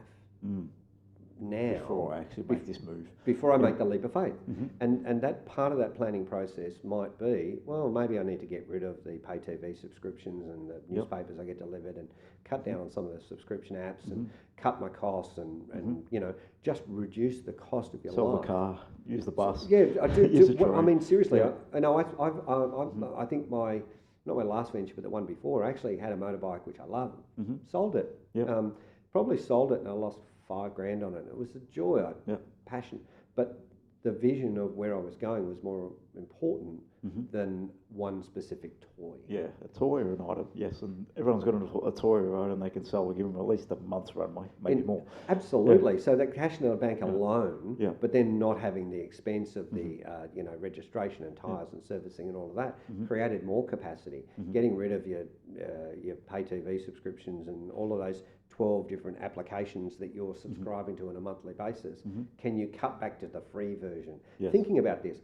now Before I actually make this move. before I make the leap of faith. And that part of that planning process might be, well, maybe I need to get rid of the pay TV subscriptions and the newspapers I get delivered and cut down on some of the subscription apps and cut my costs and you know, just reduce the cost of your Sell life. the car, use the bus. Yeah, I do. Use the I train. mean, seriously, Yeah. I think not my last venture, but the one before, I actually had a motorbike which I loved. Sold it. Yep. Probably sold it and I lost $5,000 on it. It was a joy, passion. But the vision of where I was going was more important than one specific toy. Yeah, a toy or an item, yes, and everyone's got a toy or item they can sell. We give them at least a month's runway, maybe more. Absolutely. So that cash in the bank alone, Yeah. but then not having the expense of the registration and tyres and servicing and all of that, created more capacity. Getting rid of your pay TV subscriptions and all of those 12 different applications that you're subscribing to on a monthly basis. Can you cut back to the free version? Yes. Thinking about this,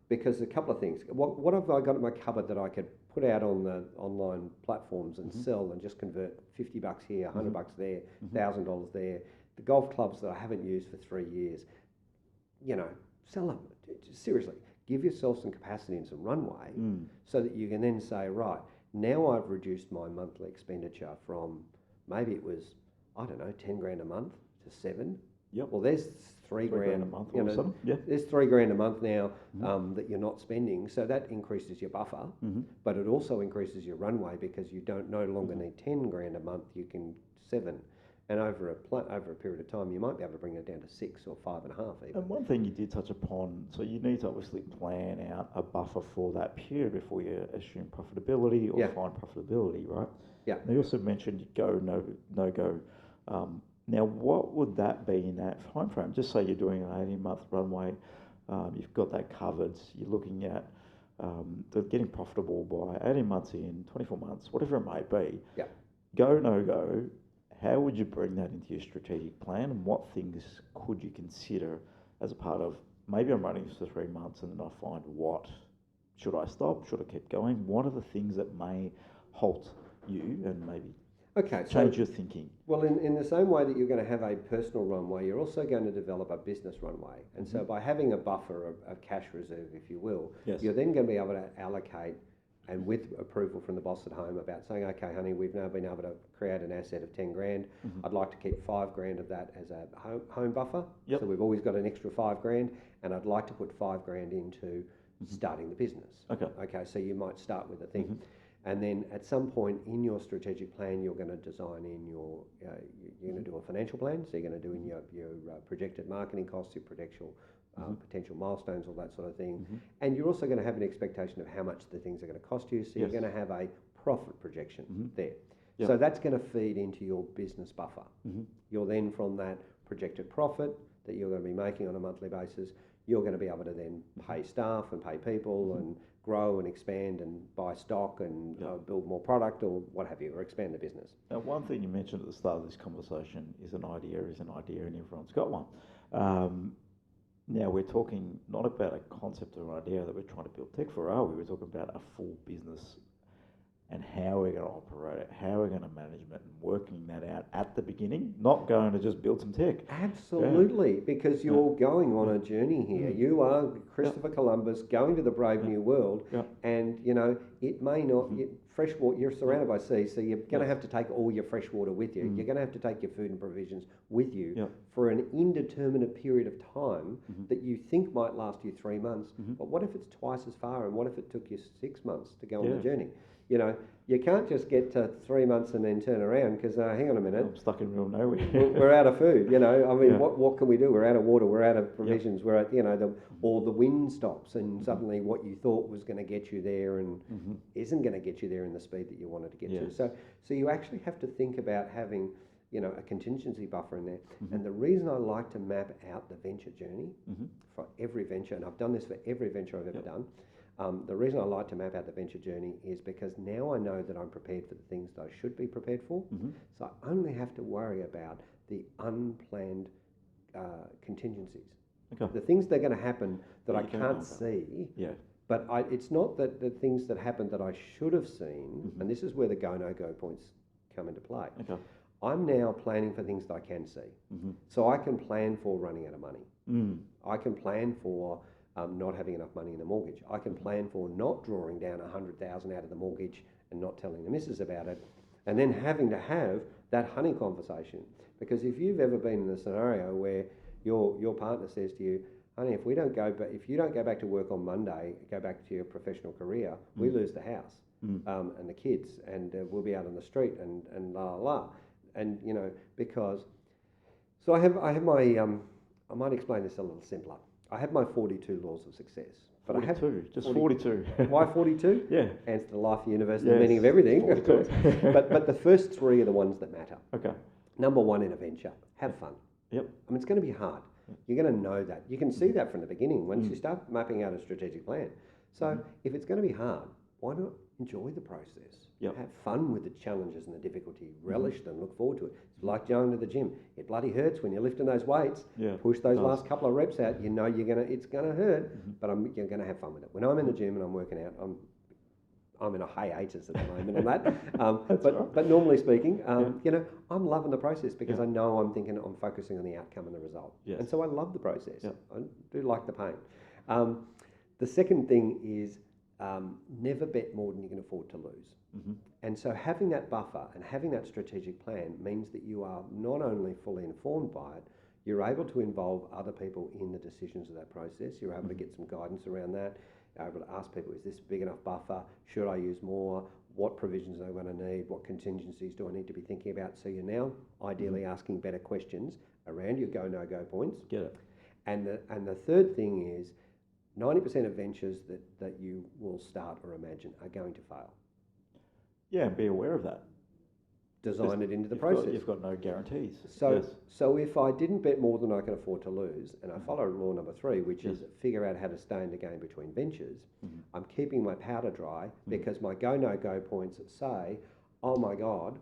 because a couple of things. What have I got in my cupboard that I could put out on the online platforms and sell and just convert $50 here, $100 there, $1,000 there? The golf clubs that I haven't used for 3 years, you know, sell them. Seriously, give yourself some capacity and some runway so that you can then say, right, now I've reduced my monthly expenditure from maybe it was, I don't know, 10 grand a month to 7. Yep. Well, there's three grand a month or something. Yeah. There's $3,000 a month now that you're not spending. So that increases your buffer, but it also increases your runway because you don't no longer need 10 grand a month. You can 7. And over a period of time, you might be able to bring that down to 6 or 5.5 even. And one thing you did touch upon, so you need to obviously plan out a buffer for that period before you assume profitability or find profitability, right? Yeah. And you also mentioned go, no go. Now, what would that be in that time frame? Just say you're doing an 18-month runway, you've got that covered, you're looking at getting profitable by 18 months in, 24 months, whatever it might be. Yeah. Go, no go. How would you bring that into your strategic plan, and what things could you consider as a part of, maybe I'm running this for 3 months and then I find what? Should I stop? Should I keep going? What are the things that may halt you and maybe change your thinking? Well, in the same way that you're going to have a personal runway, you're also going to develop a business runway. And so by having a buffer, a cash reserve, if you will, you're then going to be able to allocate, and with approval from the boss at home, about saying, okay, honey, we've now been able to create an asset of 10 grand. I'd like to keep 5 grand of that as a home buffer. Yep. So we've always got an extra 5 grand, and I'd like to put 5 grand into starting the business. Okay, so you might start with a thing. And then at some point in your strategic plan, you're going to design in your, you're going to do a financial plan. So you're going to do in your projected marketing costs, your potential milestones, all that sort of thing. And you're also going to have an expectation of how much the things are going to cost you. So you're going to have a profit projection there. Yep. So that's going to feed into your business buffer. You're then, from that projected profit that you're going to be making on a monthly basis, you're going to be able to then pay staff and pay people and grow and expand and buy stock and build more product or what have you, or expand the business. Now, one thing you mentioned at the start of this conversation is an idea, and everyone's got one. Now, we're talking not about a concept or an idea that we're trying to build tech for, are we? We're talking about a full business and how we're going to operate it, how we're going to manage it, and working that out at the beginning, not going to just build some tech. Absolutely, because you're going on a journey here. You are Christopher Columbus going to the brave new world, and it may not, fresh water, you're surrounded by sea, so you're going to have to take all your fresh water with you. You're going to have to take your food and provisions with you for an indeterminate period of time that you think might last you 3 months. But what if it's twice as far, and what if it took you 6 months to go on the journey? You can't just get to 3 months and then turn around because, hang on a minute. I'm stuck in the middle of nowhere. We're out of food, I mean, what can we do? We're out of water, we're out of provisions, we're at, or the wind stops and suddenly what you thought was going to get you there and isn't going to get you there in the speed that you wanted to get to. So you actually have to think about having, a contingency buffer in there. And the reason I like to map out the venture journey for every venture, and I've done this for every venture I've ever done, the reason I like to map out the venture journey is because now I know that I'm prepared for the things that I should be prepared for. So I only have to worry about the unplanned contingencies. The things that are going to happen that I can't see. But it's not that the things that happen that I should have seen, and this is where the go, no go points come into play. I'm now planning for things that I can see. So I can plan for running out of money. I can plan for not having enough money in the mortgage. I can plan for not drawing down $100,000 out of the mortgage and not telling the missus about it, and then having to have that honey conversation. Because if you've ever been in a scenario where your partner says to you, honey, if you don't go back to work on Monday, go back to your professional career, we lose the house and the kids, and we'll be out on the street and la la la. And because so I have my I might explain this a little simpler. I have my 42 laws of success. But 42, I have just 42. Why 42? Yeah. Answer to life, the universe, the meaning of everything, of course. but the first 3 are the ones that matter. Okay. Number 1 in a venture, have fun. Yep. I mean, it's going to be hard. You're going to know that. You can see that from the beginning once you start mapping out a strategic plan. So if it's going to be hard, why not enjoy the process? Have fun with the challenges and the difficulty. Relish them. Look forward to it. It's like going to the gym. It bloody hurts when you're lifting those weights. Push those last couple of reps out. It's going to hurt, but you're going to have fun with it. When I'm in the gym and I'm working out, I'm in a hiatus at the moment on that. But normally speaking, I'm loving the process because I know I'm focusing on the outcome and the result. And so I love the process. I do like the pain. The second thing is never bet more than you can afford to lose. And so having that buffer and having that strategic plan means that you are not only fully informed by it, you're able to involve other people in the decisions of that process. You're able to get some guidance around that. You're able to ask people, is this a big enough buffer? Should I use more? What provisions am I going to need? What contingencies do I need to be thinking about? So you're now ideally asking better questions around your go, no-go points. Get it. And the third thing is 90% of ventures that you will start or imagine are going to fail. Yeah, and be aware of that. Design it into the process. You've got no guarantees. So if I didn't bet more than I can afford to lose, and I follow law number 3, which is figure out how to stay in the game between ventures, I'm keeping my powder dry because my go, no-go points say, oh my God,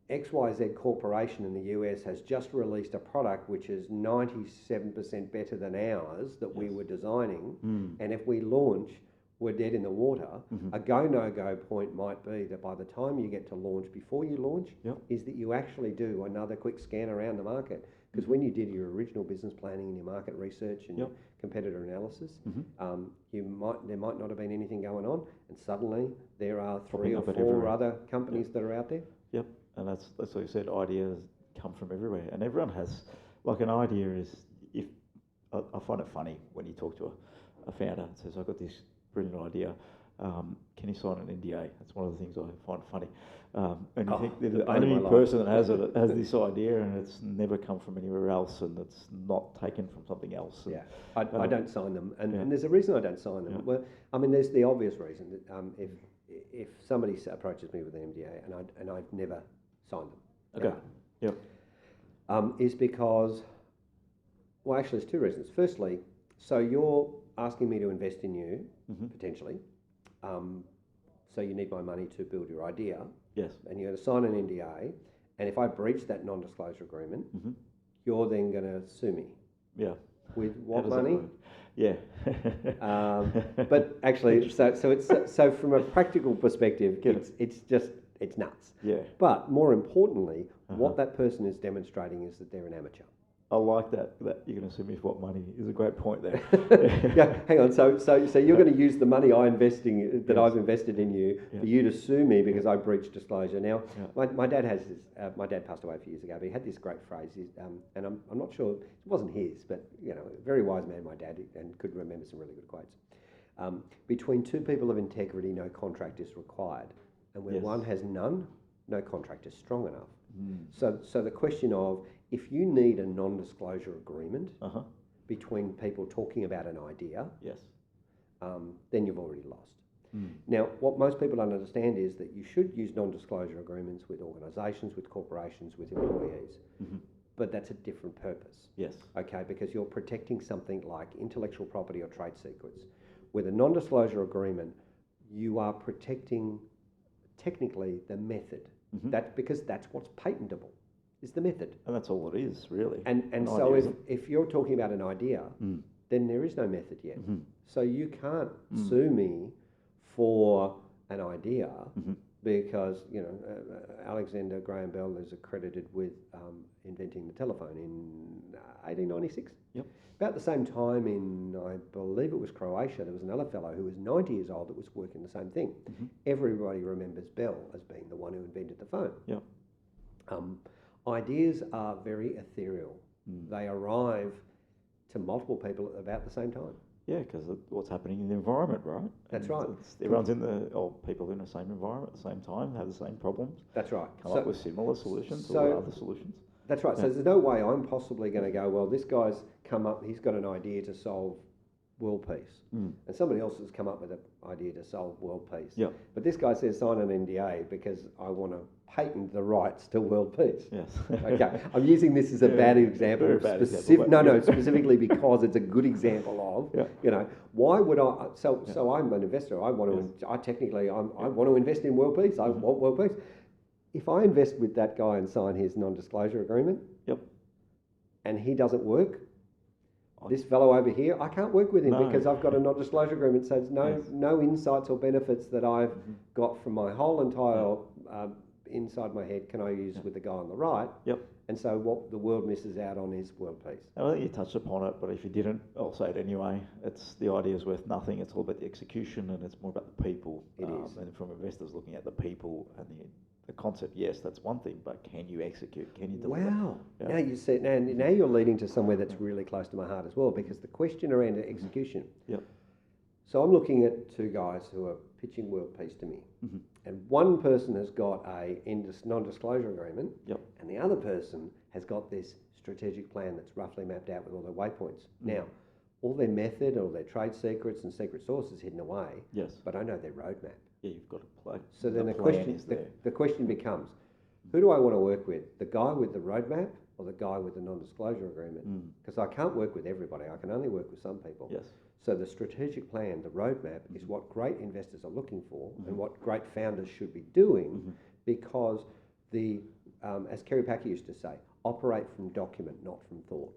XYZ Corporation in the US has just released a product which is 97% better than ours that we were designing, and if we launch, we're dead in the water. A go, no-go point might be that by the time you get to launch, before you launch, is that you actually do another quick scan around the market. Because when you did your original business planning and your market research and your competitor analysis, there might not have been anything going on, and suddenly there are 3 or 4 other companies that are out there. Yep, and that's what you said, ideas come from everywhere. And everyone has, like an idea is, if I find it funny when you talk to a founder and says, I've got this brilliant idea. Can you sign an NDA? That's one of the things I find funny. And you think they're the only person that has this idea, and it's never come from anywhere else, and it's not taken from something else. And, I don't sign them, and there's a reason I don't sign them. Yeah. Well, I mean, there's the obvious reason that if somebody approaches me with an NDA and I've never signed them, okay, is because, well, actually, there's 2 reasons. Firstly, so you're asking me to invest in you, potentially. So you need my money to build your idea. Yes. And you're going to sign an NDA. And if I breach that non-disclosure agreement, you're then going to sue me. Yeah. With what money? Yeah. But actually, so from a practical perspective, it's nuts. Yeah. But more importantly, what that person is demonstrating is that they're an amateur. I like that you're going to sue me for what money is a great point there. Yeah, hang on. So you're going to use the money I've invested in you for you to sue me because I breached disclosure. Now, my dad has this. My dad passed away a few years ago, but he had this great phrase, and I'm not sure it wasn't his, but a very wise man, my dad, and could remember some really good quotes. Between 2 people of integrity, no contract is required, and when one has none, no contract is strong enough. So the question of, if you need a non-disclosure agreement between people talking about an idea, then you've already lost. Now, what most people don't understand is that you should use non-disclosure agreements with organisations, with corporations, with employees, but that's a different purpose. Yes. Okay, because you're protecting something like intellectual property or trade secrets. With a non-disclosure agreement, you are protecting technically the method. Because that's what's patentable, is the method. And that's all it is, really. And so if you're talking about an idea, then there is no method yet. So you can't sue me for an idea because, Alexander Graham Bell is accredited with inventing the telephone in 1896. Yep. About the same time in, I believe it was Croatia, there was another fellow who was 90 years old that was working the same thing. Everybody remembers Bell as being the one who invented the phone. Yep. Ideas are very ethereal. They arrive to multiple people at about the same time. Yeah, because of what's happening in the environment, right? That's right. Everyone's people in the same environment at the same time, have the same problems. That's right. Come up with similar solutions or other solutions. That's right. So there's no way I'm possibly going to go, well, this guy's come up, he's got an idea to solve world peace. And somebody else has come up with an idea to solve world peace. Yep. But this guy says sign an NDA because I want to patent the rights to world peace. Yes. Okay. I'm using this as a bad example. Very bad example. Specifically because it's a good example of, why would I, so I'm an investor. I want to, I want to invest in world peace. I want world peace. If I invest with that guy and sign his non-disclosure agreement, and he doesn't work, this fellow over here, I can't work with him because I've got a non-disclosure agreement. So there's no insights or benefits that I've got from my whole entire inside my head can I use with the guy on the right. Yep. And so what the world misses out on is world peace. I think you touched upon it, but if you didn't, I'll say it anyway. It's the idea is worth nothing. It's all about the execution, and it's more about the people. It is. And from investors looking at the people and a concept, yes, that's one thing, but can you execute? Can you deliver? Wow. Yeah. Now you see, now you're leading to somewhere that's really close to my heart as well, because the question around execution. Yep. So I'm looking at two guys who are pitching world peace to me. Mm-hmm. And one person has got a non-disclosure agreement, Yep. and the other person has got this strategic plan that's roughly mapped out with all their waypoints. Now, all their method, all their trade secrets and secret sources hidden away, Yes. but I know their roadmap. Yeah, you've got to play. So then the plan question is there. the question becomes, who do I want to work with? The guy with the roadmap or the guy with the non-disclosure agreement? Because I can't work with everybody. I can only work with some people. Yes. So the strategic plan, the roadmap, is what great investors are looking for and what great founders should be doing, because as Kerry Packer used to say, operate from document, not from thought.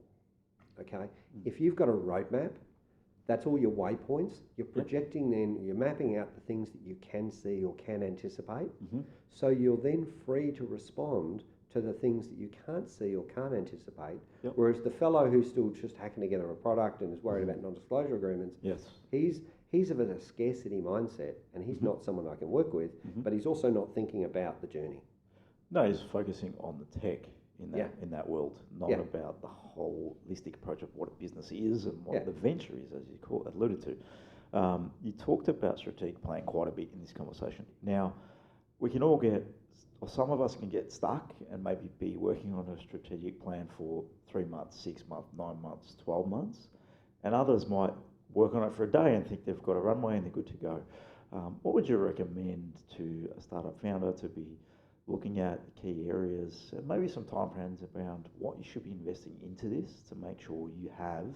Okay? If you've got a roadmap, that's all your waypoints. You're projecting then, you're mapping out the things that you can see or can anticipate. So you're then free to respond to the things that you can't see or can't anticipate. Yep. Whereas the fellow who's still just hacking together a product and is worried about non-disclosure agreements, Yes. he's of a scarcity mindset, and he's not someone I can work with, but he's also not thinking about the journey. No, he's focusing on the tech in that world, not about the holistic approach of what a business is and what the venture is, as you alluded to. You talked about strategic plan quite a bit in this conversation. Now, we can all or some of us can get stuck and maybe be working on a strategic plan for 3 months, 6 months, 9 months, 12 months, and others might work on it for a day and think they've got a runway and they're good to go. What would you recommend to a startup founder to be looking at the key areas and maybe some time frames around what you should be investing into this to make sure you have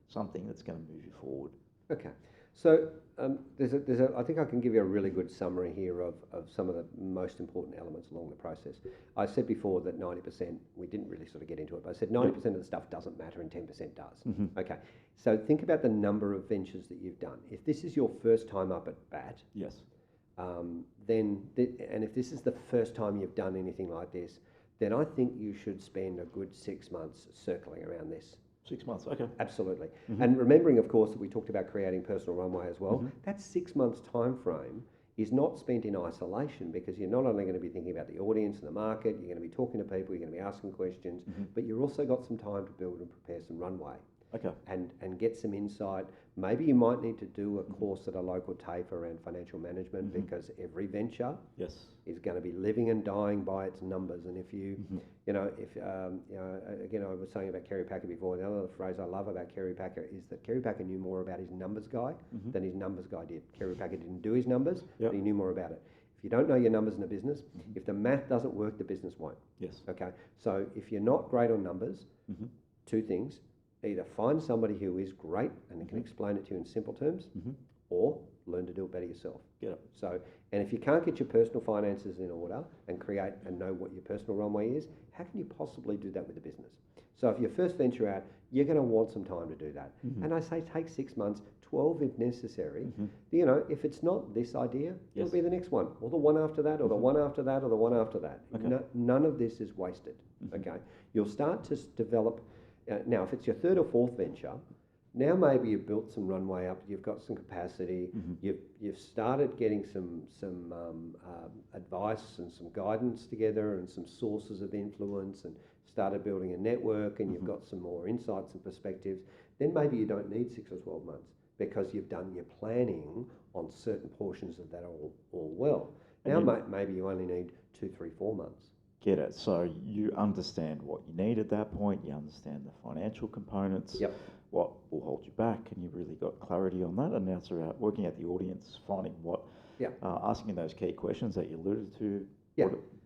something that's going to move you forward? Okay, so I think I can give you a really good summary here of some of the most important elements along the process. I said before that 90%, we didn't really sort of get into it, but I said 90% of the stuff doesn't matter and 10% does. Okay, so think about the number of ventures that you've done. If this is your first time up at bat, yes, and if this is the first time you've done anything like this, then I think you should spend a good 6 months circling around this. 6 months, okay. Absolutely. And remembering, of course, that we talked about creating personal runway as well, that 6 months time frame is not spent in isolation, because you're not only going to be thinking about the audience and the market, you're going to be talking to people, you're going to be asking questions, but you've also got some time to build and prepare some runway. Okay. And get some insight. Maybe you might need to do a course at a local TAFE around financial management, because every venture is going to be living and dying by its numbers. And if you, again, I was saying about Kerry Packer before, the other phrase I love about Kerry Packer is that Kerry Packer knew more about his numbers guy than his numbers guy did. Kerry Packer didn't do his numbers, but he knew more about it. If you don't know your numbers in a business, if the math doesn't work, the business won't. Yes. Okay. So if you're not great on numbers, two things. Either find somebody who is great and can explain it to you in simple terms, or learn to do it better yourself. Get it. So, and if you can't get your personal finances in order and create and know what your personal runway is, how can you possibly do that with a business? So if you first venture out, you're going to want some time to do that. And I say take 6 months, 12 if necessary. If it's not this idea, it'll be the next one, or the one after that, or the one after that, or the one after that. Okay. None of this is wasted. Okay, you'll start to develop. Now, if it's your third or fourth venture, now maybe you've built some runway up, you've got some capacity, you've started getting some advice and some guidance together and some sources of influence, and started building a network, and you've got some more insights and perspectives. Then maybe you don't need 6 or 12 months, because you've done your planning on certain portions of that all well. Now maybe you only need 2, 3, 4 months. Get it. So you understand what you need at that point, you understand the financial components, what will hold you back, and you've really got clarity on that. And now it's about working at the audience, finding asking those key questions that you alluded to.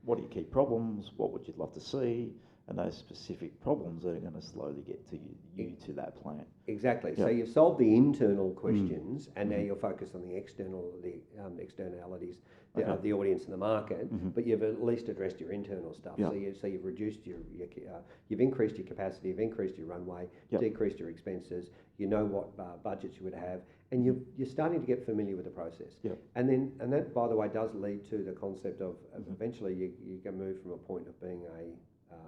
What are your key problems? What would you love to see? And those specific problems that are going to slowly get to you to that plan. Exactly. So you've solved the internal questions, and now you're focused on the externalities, the audience and the market. But you've at least addressed your internal stuff. So you've reduced you've increased your capacity, you've increased your runway, decreased your expenses. You know what budgets you would have, and you're starting to get familiar with the process. And that, by the way, does lead to the concept of eventually you can move from a point of being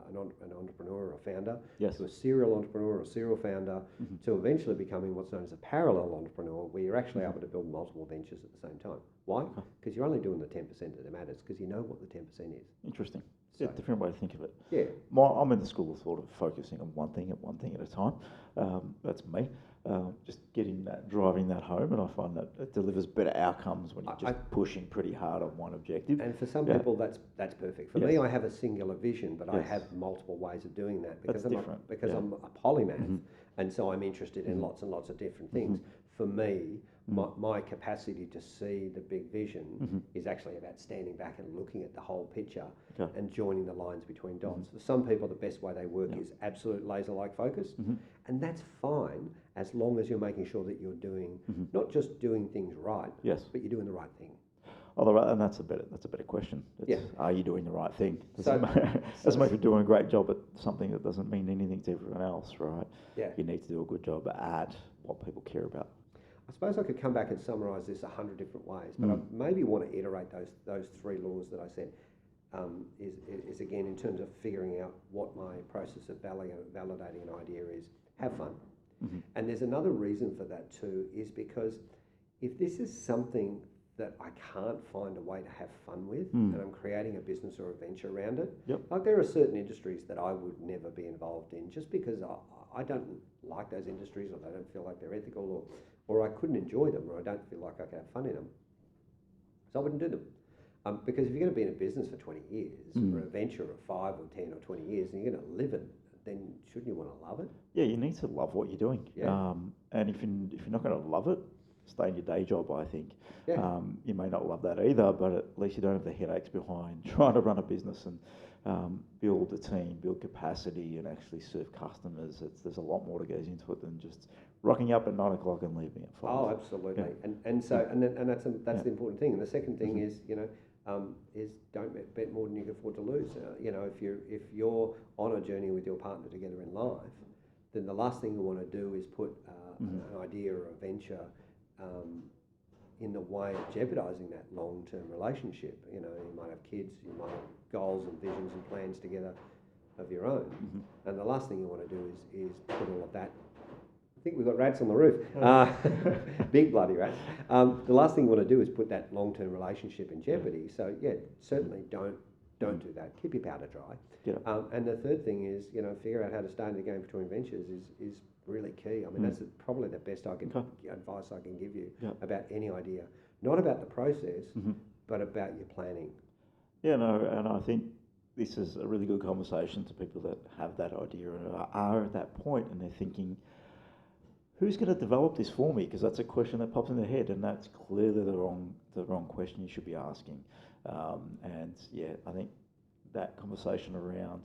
an entrepreneur or a founder, Yes. to a serial entrepreneur or serial founder, to eventually becoming what's known as a parallel entrepreneur, where you're actually able to build multiple ventures at the same time. Why? Because you're only doing the 10% that matters, because you know what the 10% is. Interesting. So, Yeah, different way to think of it. Yeah. I'm in the school of thought of focusing on one thing at a time. That's me. Just driving that home, and I find that it delivers better outcomes when you're just pushing pretty hard on one objective. And for some people, that's perfect. For me, I have a singular vision, but I Yes. have multiple ways of doing that because That's different. I'm a polymath, and so I'm interested in lots and lots of different things. For me, my capacity to see the big vision is actually about standing back and looking at the whole picture and joining the lines between dots. For some people, the best way they work is absolute laser-like focus, and that's fine as long as you're making sure that you're doing not just doing things right, Yes. but you're doing the right thing. And that's a better question. Are you doing the right thing? Doesn't matter if you're doing a great job at something that doesn't mean anything to everyone else, right? Yeah. You need to do a good job at what people care about. I suppose I could come back and summarise this 100 different ways, but I maybe want to iterate those three laws that I said. Is again in terms of figuring out what my process of validating an idea is. Have fun. And there's another reason for that too, is because if this is something that I can't find a way to have fun with, and I'm creating a business or a venture around it, like there are certain industries that I would never be involved in just because I don't like those industries, or they don't feel like they're ethical, or I couldn't enjoy them, or I don't feel like I can have fun in them. So I wouldn't do them. Because if you're going to be in a business for 20 years, or a venture of 5 or 10 or 20 years, and you're going to live it, then shouldn't you want to love it? Yeah, you need to love what you're doing. Yeah. And if you're not going to love it, stay in your day job, I think. Yeah. You may not love that either, but at least you don't have the headaches behind trying to run a business and build a team, build capacity, and actually serve customers. There's a lot more that goes into it than just rocking up at 9 o'clock and leaving at 5. Oh, absolutely. Yeah. And that's the important thing. And the second thing is, is don't bet more than you can afford to lose. If you're on a journey with your partner together in life, then the last thing you want to do is put an idea or a venture in the way of jeopardising that long-term relationship. You might have kids, you might have goals and visions and plans together of your own, and the last thing you want to do is put all of that. I think we've got rats on the roof, big bloody rats. The last thing you want to do is put that long-term relationship in jeopardy. So yeah, certainly don't do that. Keep your powder dry. Yeah. And the third thing is, figure out how to stay in the game between ventures is really key. I mean, that's probably the best advice I can give you about any idea. Not about the process, but about your planning. Yeah, no, and I think this is a really good conversation to people that have that idea and are at that point, and they're thinking, who's going to develop this for me? Because that's a question that pops in their head, and that's clearly the wrong question you should be asking. And yeah, I think that conversation around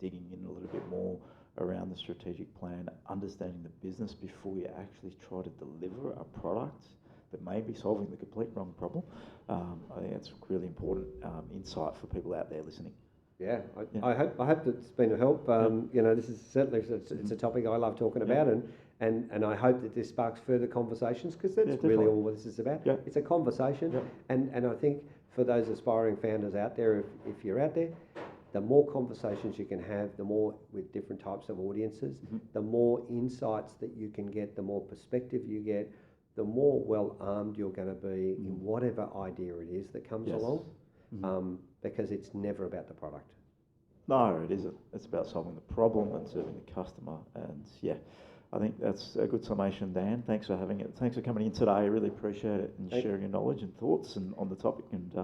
digging in a little bit more around the strategic plan, understanding the business before you actually try to deliver a product that may be solving the complete wrong problem. I think that's really important insight for people out there listening. Yeah, I hope that it's been a help. This is certainly it's a topic I love talking about, and I hope that this sparks further conversations, because that's really all this is about. Yeah. It's a conversation, and I think for those aspiring founders out there, if you're out there, the more conversations you can have, the more with different types of audiences, the more insights that you can get, the more perspective you get, the more well-armed you're going to be in whatever idea it is that comes along, because it's never about the product. No, it isn't. It's about solving the problem and serving the customer. And yeah, I think that's a good summation, Dan. Thanks for having it. Thanks for coming in today. I really appreciate it, and sharing your knowledge and thoughts on the topic. And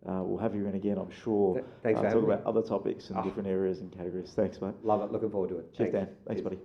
we'll have you in again, I'm sure. Thanks for having me. Talk about other topics in different areas and categories. Thanks, mate. Love it. Looking forward to it. Cheers, Dan. Thanks, buddy.